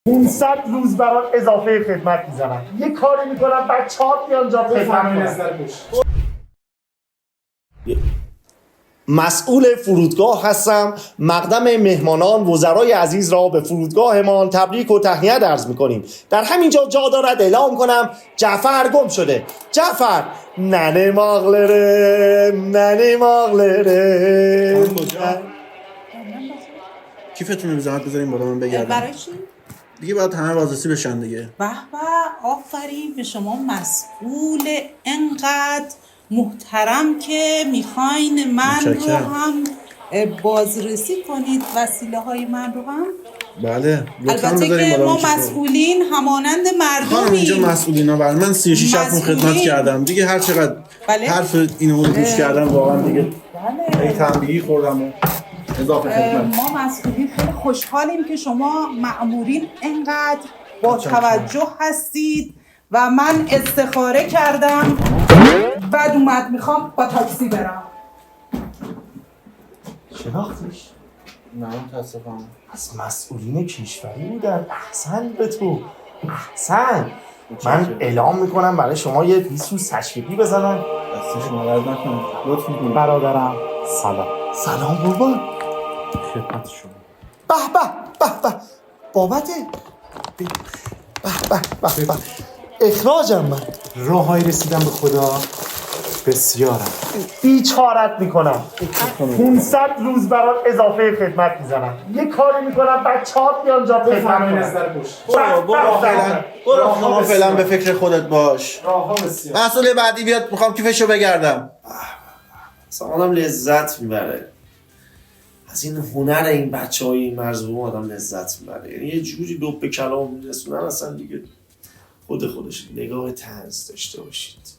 500 روز برات اضافه خدمت میزنم. یه کاری میکنم بچه‌هات میان جات خدمت کنن. مسئول فرودگاه هستم. مقدم مهمانان وزرای عزیز را به فرودگاهمان تبریک و تهنیت عرض میکنیم. در همینجا جا دارد اعلام کنم جعفر گم شده. جعفر ننه ماغلره کیفتون رو زحمت بذاریم بالا من بگردم. برای چی؟ دیگه باید همه واسطی بشن دیگه. به به، آفرین به شما مسئول انقدر محترم که میخواین من رو هم بازرسی کنید، وسیله های من رو هم. بله البته که ما مسئولین همانند خانم اینجا مردمیم. مسئولین ها من 36 هفتون خدمت کردم دیگه، هر چقدر حرف اینو رو گوش کردم واقعا دیگه ای تنبیهی خوردم و اضافه خدمت. ما مسئولین خیلی خوشحالیم که شما مأمورین انقدر با توجه هستید و من استخاره کردم بعد اومد میخوام با تاکسی برم. شناختیش؟ نه متاسفم. از مسئولین کشوری بودن. احسن به تو، احسن. من اعلام میکنم برای شما یه 20 روز تشویقی بزنن. دست شما درد نکنه، لطف میکنید. برادرم سلام. سلام قربان. خدمت شما. به بابته. به به اخراجم من. راههای رسیدم به خدا بسیارم. بیچارت میکنم. 500 روز برات اضافه خدمت میزنم. یه کاری میکنم بچه‌هات میان جات خدمت کنن. برو شما فعلا به فکر خودت باش. مسئول بعدی بیاد میخوام کیفشو بگردم. اصلا آدم لذت میبره از این هنر این بچه های این مرزبون. آدم لذت میبره، یعنی یه جوری لب به کلام میرسونن اصلا دیگه خودش نگاه طنز داشته باشید.